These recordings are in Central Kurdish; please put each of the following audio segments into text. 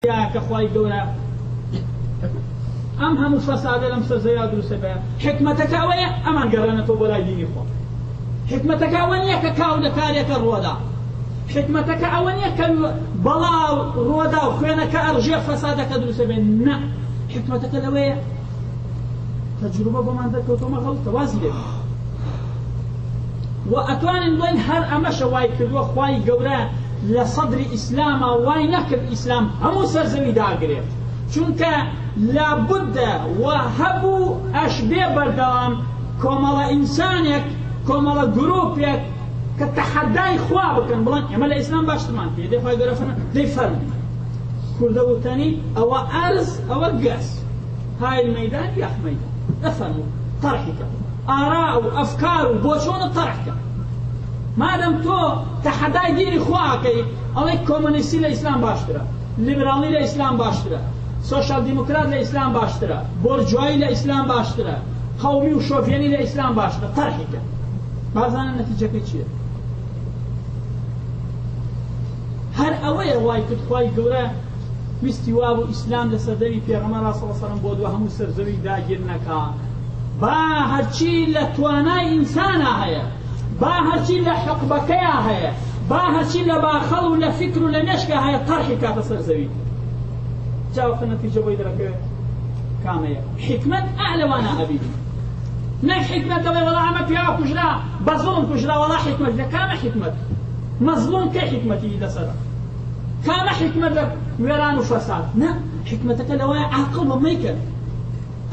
كخواي جورا أم هم فساد لم سزياد رسبا حكمتك أويا أمان قرنته ولا ديني خو حكمتك أويا ككاو كاريك الرودا حكمتك أويا كبلا رودا وخينك أرجع فسادك درسبا نا حكمتك أويا تجربة بمان ذكرتهم غلطة وازلة وأتوان وين هر أمش واي كل وخواي جورا لصدر إسلام واي نكر إسلام همو سرزوي داقريت چونك لابد وهبو أشبه بردام كومالا إنسانك كومالا جروبك كتحداي خوابكن بلان عمل الإسلام باشتمان في دفع قرفنا دي فرد كردو تاني أو أرز أو قاس هاي الميدان يا ميدان أفهموا طرحك آراء وأفكار وبوشون طرحك ما دام تو تحداي ديني خواكي عليك كومونيستي الإسلام باشترا ليبرالي الإسلام باشترا سوشال ديمقراط الإسلام باشترا بورجوائي الإسلام باشترا قومي وشوفياني الإسلام باشترا طرحك بازانا النتيجة كيتشير هر أوي واي كتخواي قورا مستواب الإسلام لسردوي في غمارة صلى الله عليه وسلم بود وهمو سرزوي داگير نكا با هرچي لتواناي إنسانا هيا با هرچي لحقبكيا هيا با هرچي لباخل ولفكر ولنشكا هيا طرحي كاتا سرزوي جاوب النتيجة بيدرك كامية حكمة أعلى وأنا أبي نك حكمة دوي والله عم فيها كجرا بظلم كجرا والله حكمة إذا كام حكمة مظلوم كحكمتي إذا صدق كام حكمة ويران وفساد لا حكمتك لو عاقل وميكل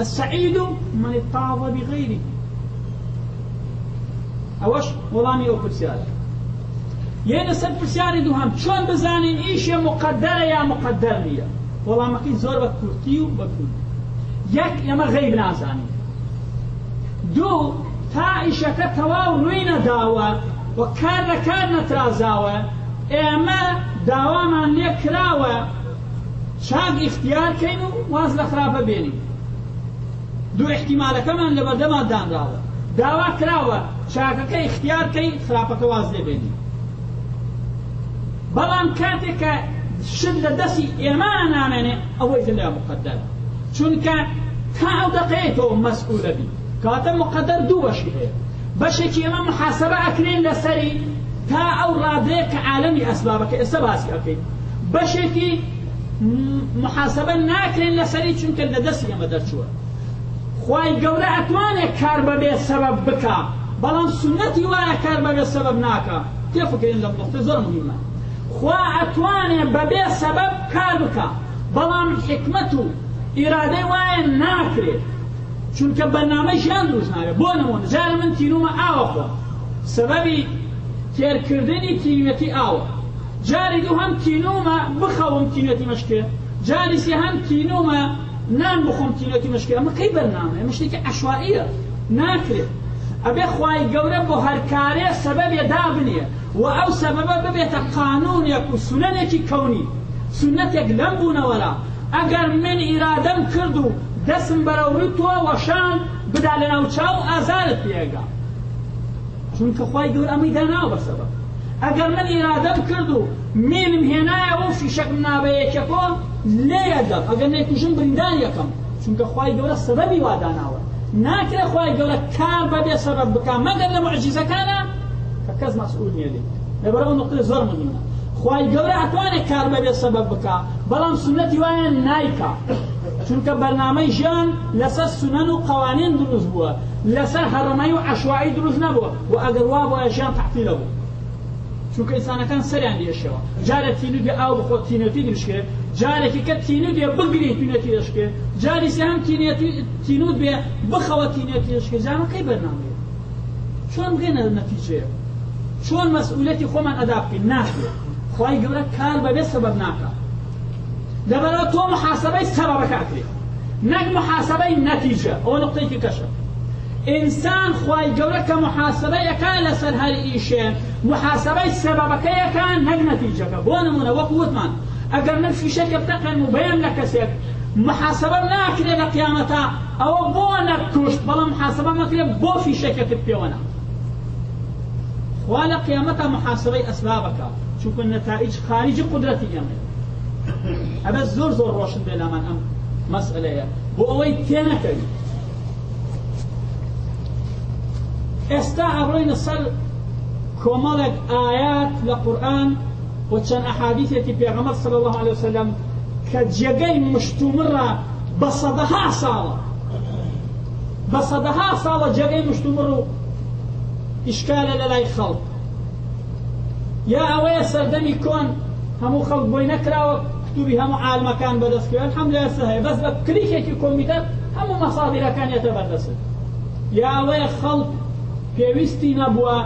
السعيد من اتعظ بغيره أوش والله مي أوكل سيارة ينسب بسيارة دوهم شون بزانين إيش يا مقدرة يا مقدر ليا والله ما كنت زور بكورتيو بكورتيو يك يما غيب نازاني دو تائشة تواو نوين داوة وكار نترازاوة اما داوة من يكراوة شاق اختيار كينو واز لخرافة بيني دو احتمال كمان لبردما دان راوة داوة كراوة شاق كي اختيار كي خرافة واز لبيني بلان كاتك شد دسي إيمان آمنه أويت الله مقدر چونك تا دقيته مسؤول بي كاتم مقدر دو بشي بشي إمام محاسبة أكرين لسري تا أو راديك عالمي أسبابك إسباسي أكيد بشي كي محاسبة ناكرين لسري چونك لدسي مدر شوى خواهي قولة أتواني كاربا بي السبب بكا بلان سنتي وانا كاربا بي السبب ناكا كيف فكرين لبنقطة زر مهمة خوا أتواني ببي سبب كاربكا بلان حكمته إرادة وين ناكري چونك برنامج جان دروز ناكري بو نمون جار من تينوما آوا خوا سببي تير كردني تينيتي آوا جاري دو هم تينوما بخوم تينيتي مشكلة جاري سي هم تينوما نام بخوم تينيتي مشكلة اما كي برنامج مشتكي عشوائية ناكري أبي خواهي قورة بو هركاري سبب يدابنية وأو سبب ببيت قانون يكو سننك كوني سنتك لنبونا ولا أقر من إرادم كردو دسم بروتو وشان بدا لنا وشاو أزالت بيقا چونك خواهي قورة أميداناو بسبب أقر من إرادم كردو مين مهنايا وفي شكل نابيك يكو ليه يدر أقر نيكوشن برندان يكم چونك خواهي قورة سببي واداناو ناكر خواهي قولة كار ببي سبب بكا مقر لمعجزة كان فكز مسؤول نيلي لبرغم نقطة زور مهمة خواهي قولة أتواني كار ببي سبب بكا بلان سنتي وين نايكا چونك برنامج جان لسر سنن وقوانين دروز بوا لسر هرمي وعشوائي دروز نبوا وأقر وابوا أجان تحتيل بوا چونك إنسانا كان سريعا دي الشوا جارة تينو دي أو بخوة تينو دي دشكي جارة كت تينو دي بقري تينو دي دشكي جارة سهم تينو دي بخوة تينو دي دشكي زعما كي برنامج شون بغينا النتيجة شون مسؤوليتي خو من أداب في الناس خواهي قولك كار ببي سبب ناكا لبرا تو محاسبة سببك أكري نك محاسبة النتيجة أو نقطة كشف إنسان خواهي قولك محاسبة يكان لسر هاي إيشين محاسبة سببك يكان نك نتيجة بونمونا وقوت من أقر نفسي شك بتقن مبين لك سيك محاسبة ناكري لقيامتا أو بونك كشت بلا محاسبة ناكري بو في شك تبيونا ولا قيامتها محاسبة أسبابك شوف النتائج خارج قدرتي يمين ئەبێ زۆر ڕۆشن بێ لامان ئەم مەسئلەیە بۆ ئەوەی تێنەکەوی. ئێستا ئەڕۆینە سەر کۆمەڵێک ئايات لە قورئان و چەند ئەحادیثێکی پێغەمبەر صلی الله عليه وسلم کە جێگەی مشتومڕە بە سەدەها ساڵە جێگەی مشتومڕ و ئیشکالە لە لای خەڵک. یا ئەوەیە سەردەمی کۆن هەموو خەڵک بۆی نەکراوە کتوبی هەموو عالمەکان بەدەستکەوێن هەم لە ئێستا هەیە بەس بە کلیکێکی کۆمپیوتەر هەموو مەسادیرەکانیەتە بەردەست. یا ئەوەیە خەڵک پێویستی نەبووە،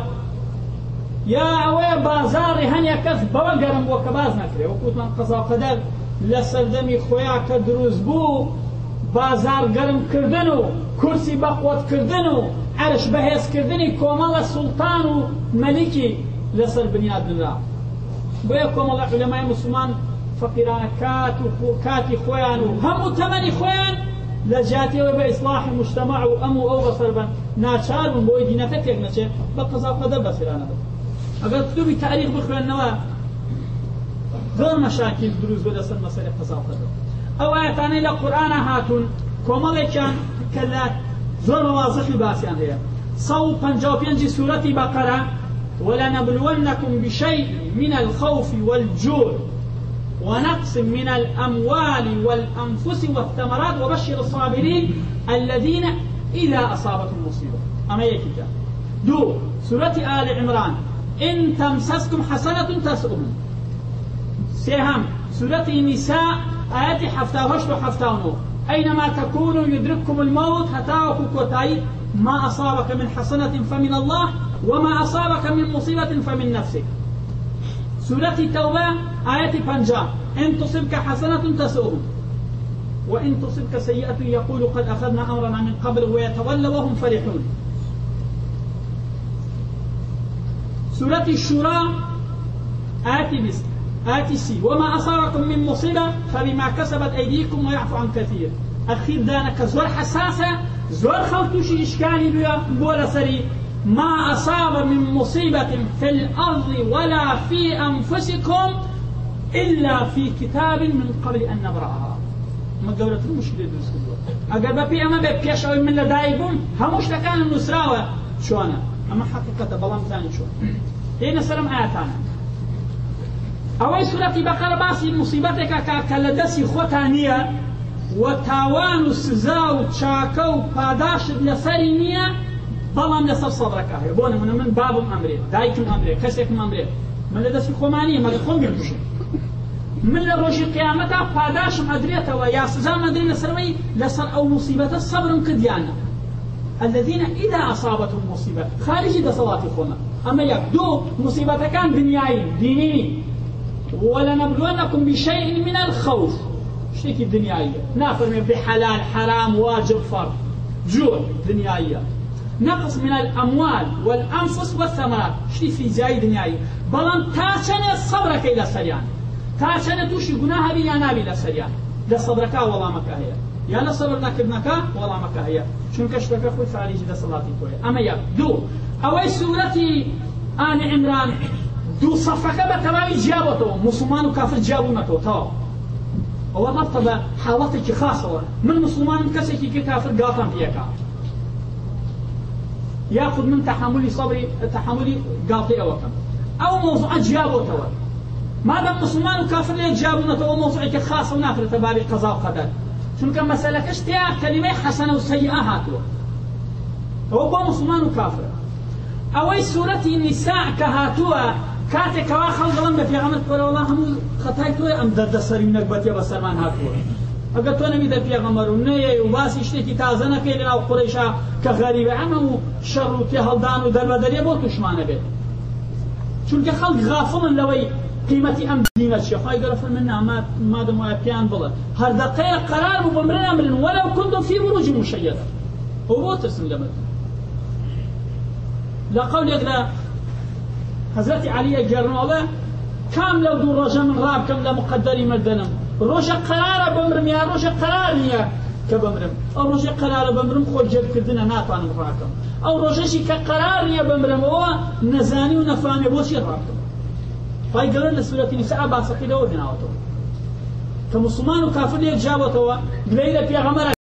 یا ئەوەیە بازاڕی هەنێک کەس بەوە گەرم بووە کە باز نەکرێ. وەکوتمان قەزا و قەدەر لە سەردەمی خۆیان کە دروست بوو بازار گەرمکردن و کورسی بەقوتکردن و عەرش بەهێزکردنی کۆمەڵە سوڵتان و مەلیکی لەسەر بنیاد نرا. بۆیە کۆمەڵە عولەمای موسڵمان فەقیرانە کاتی خۆیان و هەموو تەمەنی خۆیان لە جاتیەوە بە ئیسلاحی مجتەمەع و ئەم و ئەو بەسەر بن ناچار بوون بۆی دینەکە تێک نەچێت بە قەزا و قەدەر بەسیرانە بن. ئەگەر کتوبی تاریخ بخوێننەوە زۆر مەشاکیل دروست بێ لەسەر مەسەلەی قەزا و قەدەر. ئەو ئایەتانەی لە قورئانە هاتوون کۆمەڵێکیان کە لە زۆر مەوازەخی باسییان هەیە. 155 سورەتی بەقەرە وَلَنَبْلُوَنَّكُمْ بِشَيْءٍ مِنَ الْخَوْفِ وَالْجُوعِ ونقص من الأموال والأنفس والثمرات وبشر الصابرين الذين إذا أصابتهم مصيبة. أما يكتا دو سورة آل عمران إن تمسسكم حسنة تسؤهم. سيهم سورة النساء آيات حفتاوش وحفتاونو أينما تكونوا يدرككم الموت حتى وكوكوتاي ما أصابك من حسنة فمن الله وما أصابك من مصيبة فمن نفسك. سورة التوبة آية 50 إن تصبك حسنة تسؤهم وإن تصبك سيئة يقول قد أخذنا أمرنا من قبل ويتولوا وهم فرحون. سورة الشورى آية سي وما أصابكم من مصيبة فبما كسبت أيديكم ويعفو عن كثير. أخير دانك زور حساسة زور خلطوشي إشكالي بولا سري ما أصاب من مصيبة في الأرض ولا في أنفسكم إلا في كتاب من قبل أن نبرأها. ما قولت المشكلة درس كدوة أقل ببي أما ببكيش أو من لدايبون هموش لكان النسراوة شوانا أما حقيقة بلام ثاني شو هنا سلام آياتانا أول سورة بقرة باسي مصيبتك كالدسي خوتانية وتاوان السزاو تشاكو باداش لسرينية بلام لسر صدرك هي بونا من بابم أمري دايكم أمري كسيكم أمري من لدسي خومانية ما لكم يرجو من لروج قيامتها پاداش مدريته ويا سزا مدري لسروي لسر أو مصيبة الصبر كديانا الذين إذا أصابتهم مصيبة خارج صلاة خونا أما يبدو مصيبة كان دنياي ديني ولنبلونكم بشيء من الخوف شيء الدنياية نافرم بحلال حرام واجب فرض جوع دنياية نقص من الأموال والأنفس والثمرات شيء في زاي دنياية بلان تاشنا صبرك إلى سريان تاشنا توشي قناها بي يا نابي لسريان لصبرك والله مكاهية يا لصبر نكرنك والله مكاهية شون كشتك أخوي فعليجي لصلاتي توي أما يبدو أوي سورتي آل عمران دو صفحة بتمامي جابته مسلمان وكافر جابونته تو هو ربط حالتك خاصة من مسلمان كسيكي كافر قاطن فيك ياخذ من تحملي صبري تحملي قاطئة وكم أو موضوع جابته ما دام مسلمان وكافر ليه جابونته أو موضوعك خاصة ونافر تبابي قضاء وقدر شنو كان مسألة اشتياق كلمة حسنة وسيئة هاتوا هو مسلمان وكافر أوي سورة النساء كهاتوا كاتك واخل ظلم في عمل قول والله هم خطايتوا أم ضد سرينك بتيا بسرمان هاتوا أقول أنا ميدا في عمر ونية وباس يشتكي تازنا كيلنا وقريشا كغريبة عمو شر وتهلدان ودل بدري بوتوش معنا بيت شو كخلق غافل لوي قيمة أم دينة الشيخ يقول فمنا ما دام ويبكيان بلا هر دقيقة قرار وبمرنا أمر ولو كنتم في بروج مشيدة هو تسلم لمد لا قول يقول حضرت علي الجرنوبة كم لو دو رجا من راب كم لمقدري مردنم رجا قرار بمرم يا رجا قرار يا كبمرم أو رجا قرار بمرم خود جد كردنا ناتوان مراكم أو رجا شي كقرار يا بمرم هو نزاني ونفاني بوشي رابكم فاي قالوا لنا سورة النساء باسقي له ودناوته كمسلمان وكافر يجابته ليلة في غمرة